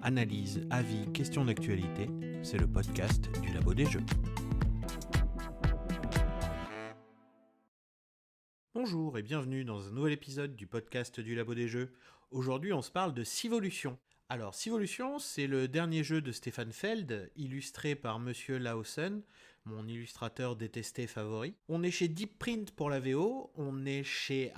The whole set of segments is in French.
Analyse, avis, questions d'actualité, c'est le podcast du Labo des Jeux. Bonjour et bienvenue dans un nouvel épisode du podcast du Labo des Jeux. Aujourd'hui, on se parle de Civolution. Alors, Civolution, c'est le dernier jeu de Stefan Feld, illustré par Monsieur Laosen, mon illustrateur détesté favori. On est chez Deep Print pour la VO, on est chez,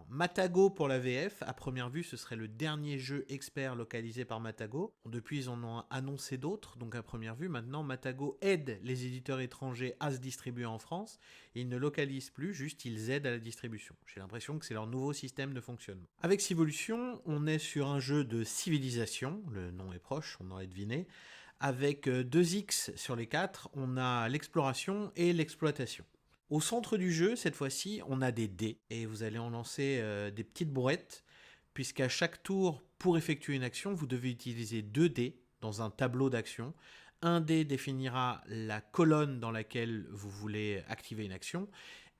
Matago pour la VF. À première vue, ce serait le dernier jeu expert localisé par Matago. Depuis, ils en ont annoncé d'autres, donc à première vue, maintenant, Matago aide les éditeurs étrangers à se distribuer en France. Ils ne localisent plus, juste ils aident à la distribution. J'ai l'impression que c'est leur nouveau système de fonctionnement. Avec Civolution, on est sur un jeu de civilisation, le nom est proche, on aurait deviné. Avec 2 X sur les 4, on a l'exploration et l'exploitation. Au centre du jeu, cette fois-ci, on a des dés, et vous allez en lancer des petites brouettes, puisqu'à chaque tour, pour effectuer une action, vous devez utiliser 2 dés dans un tableau d'action. Un dé définira la colonne dans laquelle vous voulez activer une action,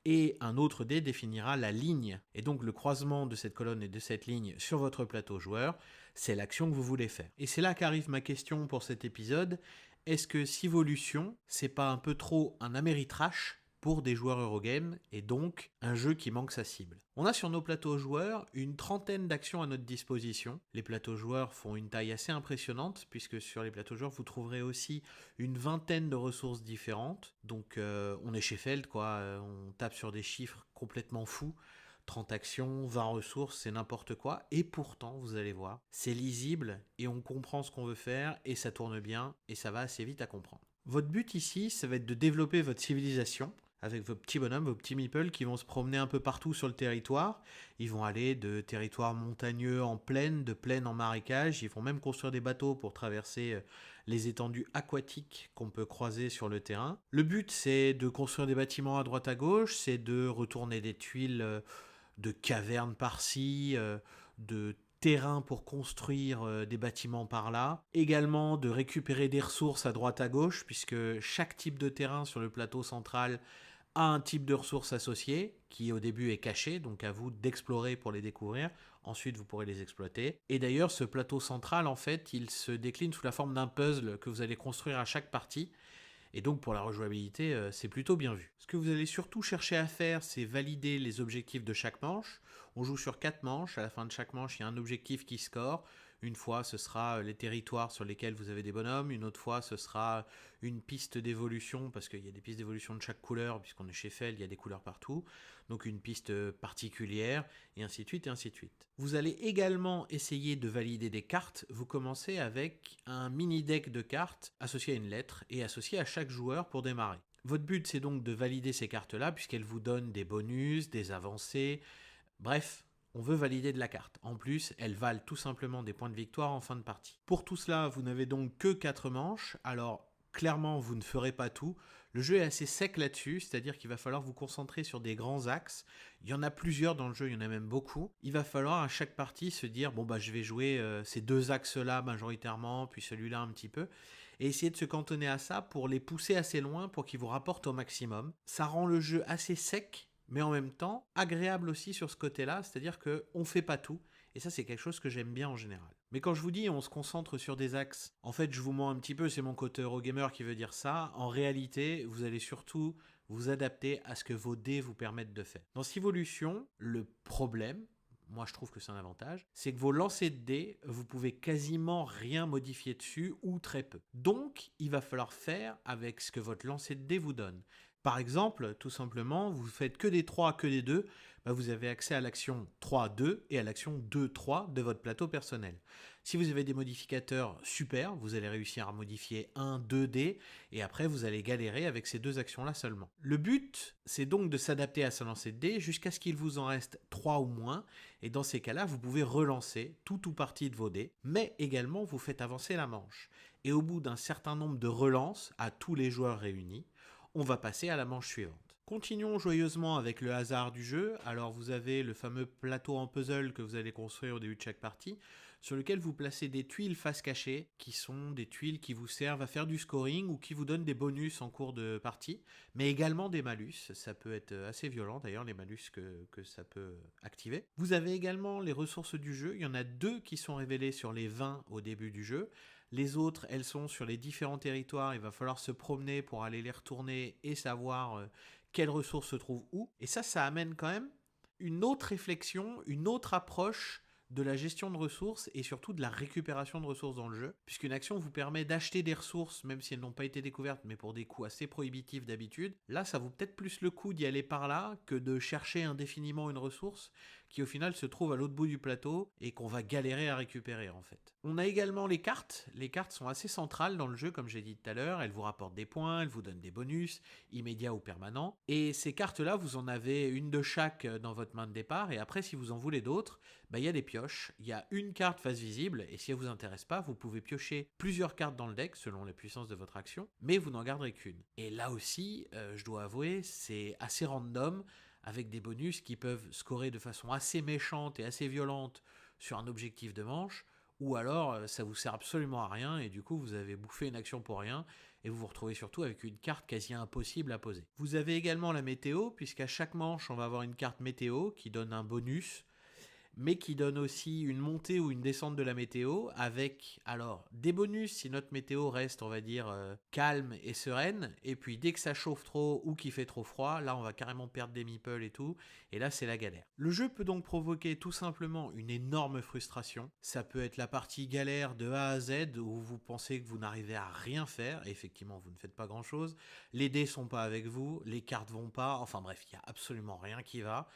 et un autre dé définira la ligne. Et donc le croisement de cette colonne et de cette ligne sur votre plateau joueur, c'est l'action que vous voulez faire. Et c'est là qu'arrive ma question pour cet épisode. Est-ce que Civolution, c'est pas un peu trop un Ameritrash pour des joueurs Eurogame, et donc un jeu qui manque sa cible? On a sur nos plateaux joueurs une trentaine d'actions à notre disposition. Les plateaux joueurs font une taille assez impressionnante, puisque sur les plateaux joueurs, vous trouverez aussi une vingtaine de ressources différentes. Donc on est chez Feld, on tape sur des chiffres complètement fous. 30 actions, 20 ressources, c'est n'importe quoi. Et pourtant, vous allez voir, c'est lisible, et on comprend ce qu'on veut faire, et ça tourne bien, et ça va assez vite à comprendre. Votre but ici, ça va être de développer votre civilisation, avec vos petits bonhommes, vos petits meeples qui vont se promener un peu partout sur le territoire. Ils vont aller de territoires montagneux en plaine, de plaine en marécage. Ils vont même construire des bateaux pour traverser les étendues aquatiques qu'on peut croiser sur le terrain. Le but, c'est de construire des bâtiments à droite à gauche, c'est de retourner des tuiles de cavernes par-ci, de terrain pour construire des bâtiments par là. Également de récupérer des ressources à droite à gauche, puisque chaque type de terrain sur le plateau central a un type de ressources associées, qui au début est caché, donc à vous d'explorer pour les découvrir. Ensuite, vous pourrez les exploiter. Et d'ailleurs, ce plateau central, en fait, il se décline sous la forme d'un puzzle que vous allez construire à chaque partie. Et donc pour la rejouabilité, c'est plutôt bien vu. Ce que vous allez surtout chercher à faire, c'est valider les objectifs de chaque manche. On joue sur 4 manches, à la fin de chaque manche, il y a un objectif qui score. Une fois, ce sera les territoires sur lesquels vous avez des bonhommes. Une autre fois, ce sera une piste d'évolution, parce qu'il y a des pistes d'évolution de chaque couleur, puisqu'on est chez Feld, il y a des couleurs partout. Donc une piste particulière, et ainsi de suite, et ainsi de suite. Vous allez également essayer de valider des cartes. Vous commencez avec un mini-deck de cartes associé à une lettre, et associé à chaque joueur pour démarrer. Votre but, c'est donc de valider ces cartes-là, puisqu'elles vous donnent des bonus, des avancées, bref, on veut valider de la carte. En plus, elles valent tout simplement des points de victoire en fin de partie. Pour tout cela, vous n'avez donc que 4 manches, alors clairement, vous ne ferez pas tout. Le jeu est assez sec là-dessus, c'est-à-dire qu'il va falloir vous concentrer sur des grands axes. Il y en a plusieurs dans le jeu, il y en a même beaucoup. Il va falloir à chaque partie se dire, je vais jouer ces 2 axes-là majoritairement, puis celui-là un petit peu, et essayer de se cantonner à ça pour les pousser assez loin pour qu'ils vous rapportent au maximum. Ça rend le jeu assez sec, mais en même temps agréable aussi sur ce côté-là, c'est-à-dire qu'on fait pas tout, et ça c'est quelque chose que j'aime bien en général. Mais quand je vous dis on se concentre sur des axes, en fait je vous mens un petit peu, c'est mon côté Eurogamer qui veut dire ça. En réalité, vous allez surtout vous adapter à ce que vos dés vous permettent de faire. Dans Civolution, le problème, moi je trouve que c'est un avantage, c'est que vos lancers de dés, vous pouvez quasiment rien modifier dessus ou très peu. Donc il va falloir faire avec ce que votre lancer de dés vous donne. Par exemple, tout simplement, vous faites que des 3, que des 2, vous avez accès à l'action 3-2 et à l'action 2-3 de votre plateau personnel. Si vous avez des modificateurs super, vous allez réussir à modifier 1, 2 dés, et après vous allez galérer avec ces 2 actions-là seulement. Le but, c'est donc de s'adapter à ce lancer de dés jusqu'à ce qu'il vous en reste 3 ou moins, et dans ces cas-là, vous pouvez relancer tout ou partie de vos dés, mais également vous faites avancer la manche. Et au bout d'un certain nombre de relances, à tous les joueurs réunis, on va passer à la manche suivante. Continuons joyeusement avec le hasard du jeu. Alors vous avez le fameux plateau en puzzle que vous allez construire au début de chaque partie. sur lequel vous placez des tuiles face cachée, qui sont des tuiles qui vous servent à faire du scoring ou qui vous donnent des bonus en cours de partie, mais également des malus. Ça peut être assez violent d'ailleurs, les malus que ça peut activer. Vous avez également les ressources du jeu. Il y en a 2 qui sont révélées sur les 20 au début du jeu. Les autres, elles sont sur les différents territoires. Il va falloir se promener pour aller les retourner et savoir quelles ressources se trouvent où. Et ça amène quand même une autre réflexion, une autre approche de la gestion de ressources et surtout de la récupération de ressources dans le jeu, puisqu'une action vous permet d'acheter des ressources, même si elles n'ont pas été découvertes, mais pour des coûts assez prohibitifs d'habitude. Là, ça vaut peut-être plus le coup d'y aller par là que de chercher indéfiniment une ressource qui au final se trouve à l'autre bout du plateau et qu'on va galérer à récupérer en fait. On a également les cartes. Les cartes sont assez centrales dans le jeu, comme j'ai dit tout à l'heure. Elles vous rapportent des points, elles vous donnent des bonus, immédiats ou permanents. Et ces cartes-là, vous en avez une de chaque dans votre main de départ. Et après, si vous en voulez d'autres, il y a des pioches. Il y a une carte face visible. Et si elle vous intéresse pas, vous pouvez piocher plusieurs cartes dans le deck selon la puissance de votre action. Mais vous n'en garderez qu'une. Et là aussi, je dois avouer, c'est assez random, avec des bonus qui peuvent scorer de façon assez méchante et assez violente sur un objectif de manche, ou alors ça vous sert absolument à rien et du coup vous avez bouffé une action pour rien et vous vous retrouvez surtout avec une carte quasi impossible à poser. Vous avez également la météo, puisqu'à chaque manche on va avoir une carte météo qui donne un bonus, mais qui donne aussi une montée ou une descente de la météo, avec alors des bonus si notre météo reste, on va dire, calme et sereine, et puis dès que ça chauffe trop ou qu'il fait trop froid, là on va carrément perdre des meeples et tout, et là c'est la galère. Le jeu peut donc provoquer tout simplement une énorme frustration. Ça peut être la partie galère de A à Z, où vous pensez que vous n'arrivez à rien faire, et effectivement vous ne faites pas grand chose, les dés sont pas avec vous, les cartes vont pas, enfin bref, il n'y a absolument rien qui va.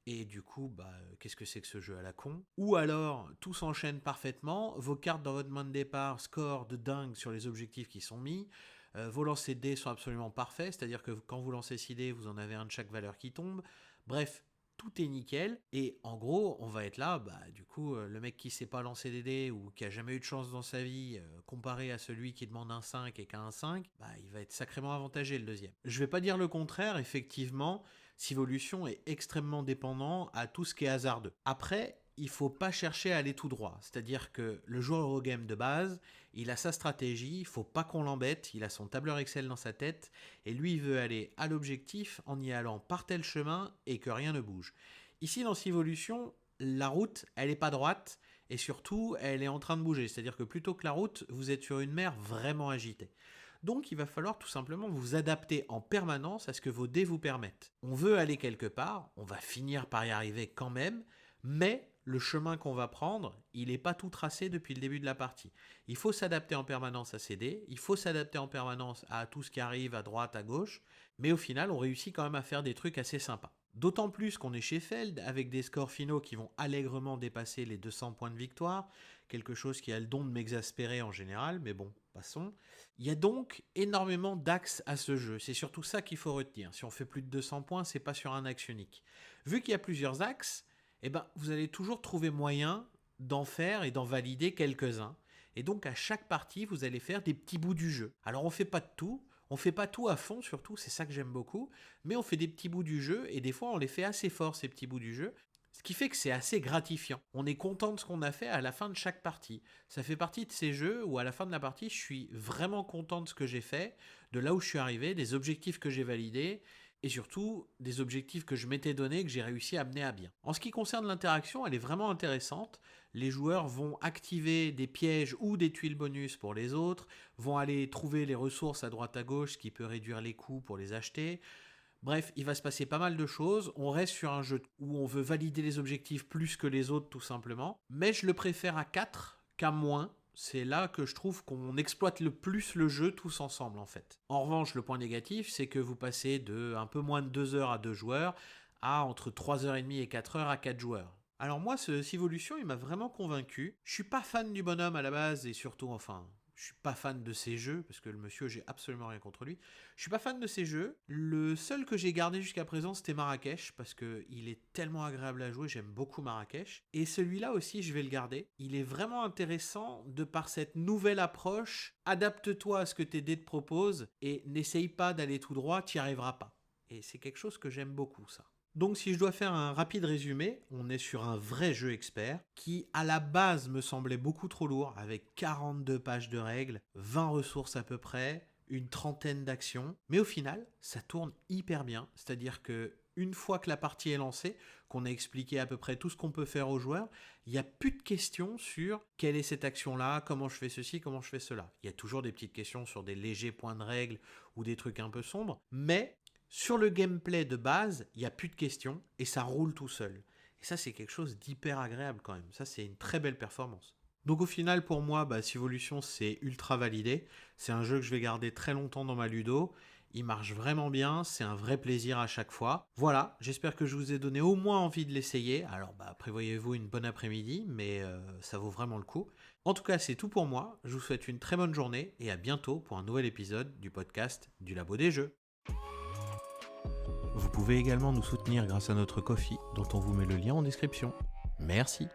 Et du coup, qu'est-ce que c'est que ce jeu à la con? Ou alors, tout s'enchaîne parfaitement, vos cartes dans votre main de départ scorent de dingue sur les objectifs qui sont mis, vos lancers de dés sont absolument parfaits, c'est-à-dire que quand vous lancez 6 dés, vous en avez un de chaque valeur qui tombe. Bref, tout est nickel, et en gros, on va être là, du coup, le mec qui sait pas lancer des dés ou qui a jamais eu de chance dans sa vie, comparé à celui qui demande un 5 et qui a un 5, il va être sacrément avantagé le deuxième. Je vais pas dire le contraire, effectivement, Civolution est extrêmement dépendant à tout ce qui est hasardeux. Après, il faut pas chercher à aller tout droit, c'est-à-dire que le joueur Eurogame de base, il a sa stratégie, il faut pas qu'on l'embête, il a son tableur Excel dans sa tête, et lui il veut aller à l'objectif en y allant par tel chemin et que rien ne bouge. Ici dans Civolution, la route, elle est pas droite, et surtout, elle est en train de bouger, c'est-à-dire que plutôt que la route, vous êtes sur une mer vraiment agitée. Donc il va falloir tout simplement vous adapter en permanence à ce que vos dés vous permettent. On veut aller quelque part, on va finir par y arriver quand même, mais le chemin qu'on va prendre, il n'est pas tout tracé depuis le début de la partie. Il faut s'adapter en permanence à ses dés, il faut s'adapter en permanence à tout ce qui arrive à droite, à gauche, mais au final on réussit quand même à faire des trucs assez sympas. D'autant plus qu'on est chez Feld, avec des scores finaux qui vont allègrement dépasser les 200 points de victoire, quelque chose qui a le don de m'exaspérer en général, mais bon, passons. Il y a donc énormément d'axes à ce jeu, c'est surtout ça qu'il faut retenir. Si on fait plus de 200 points, c'est pas sur un axe unique. Vu qu'il y a plusieurs axes, vous allez toujours trouver moyen d'en faire et d'en valider quelques-uns. Et donc à chaque partie, vous allez faire des petits bouts du jeu. Alors on fait pas de tout, on fait pas tout à fond surtout, c'est ça que j'aime beaucoup, mais on fait des petits bouts du jeu et des fois on les fait assez fort ces petits bouts du jeu. Ce qui fait que c'est assez gratifiant. On est content de ce qu'on a fait à la fin de chaque partie. Ça fait partie de ces jeux où à la fin de la partie, je suis vraiment content de ce que j'ai fait, de là où je suis arrivé, des objectifs que j'ai validés, et surtout des objectifs que je m'étais donnés que j'ai réussi à mener à bien. En ce qui concerne l'interaction, elle est vraiment intéressante. Les joueurs vont activer des pièges ou des tuiles bonus pour les autres, vont aller trouver les ressources à droite à gauche, ce qui peut réduire les coûts pour les acheter. Bref, il va se passer pas mal de choses. On reste sur un jeu où on veut valider les objectifs plus que les autres tout simplement. Mais je le préfère à 4 qu'à moins. C'est là que je trouve qu'on exploite le plus le jeu tous ensemble en fait. En revanche, le point négatif, c'est que vous passez de un peu moins de 2 heures à 2 joueurs à entre 3h30 et 4 heures à 4 joueurs. Alors moi, ce Civolution, il m'a vraiment convaincu. Je suis pas fan du bonhomme à la base et surtout, je suis pas fan de ces jeux, parce que le monsieur, j'ai absolument rien contre lui. Je suis pas fan de ces jeux. Le seul que j'ai gardé jusqu'à présent, c'était Marrakech, parce qu'il est tellement agréable à jouer, j'aime beaucoup Marrakech. Et celui-là aussi, je vais le garder. Il est vraiment intéressant de par cette nouvelle approche. Adapte-toi à ce que tes dés te proposent, et n'essaye pas d'aller tout droit, tu n'y arriveras pas. Et c'est quelque chose que j'aime beaucoup, ça. Donc si je dois faire un rapide résumé, on est sur un vrai jeu expert qui à la base me semblait beaucoup trop lourd avec 42 pages de règles, 20 ressources à peu près, une trentaine d'actions, mais au final ça tourne hyper bien, c'est-à-dire que une fois que la partie est lancée, qu'on a expliqué à peu près tout ce qu'on peut faire aux joueurs, il n'y a plus de questions sur quelle est cette action-là, comment je fais ceci, comment je fais cela. Il y a toujours des petites questions sur des légers points de règles ou des trucs un peu sombres, mais sur le gameplay de base, il n'y a plus de questions et ça roule tout seul. Et ça, c'est quelque chose d'hyper agréable quand même. Ça, c'est une très belle performance. Donc au final, pour moi, Civolution, c'est ultra validé. C'est un jeu que je vais garder très longtemps dans ma ludo. Il marche vraiment bien, c'est un vrai plaisir à chaque fois. Voilà, j'espère que je vous ai donné au moins envie de l'essayer. Alors prévoyez-vous une bonne après-midi, mais ça vaut vraiment le coup. En tout cas, c'est tout pour moi. Je vous souhaite une très bonne journée et à bientôt pour un nouvel épisode du podcast du Labo des Jeux. Vous pouvez également nous soutenir grâce à notre Ko-fi, dont on vous met le lien en description. Merci.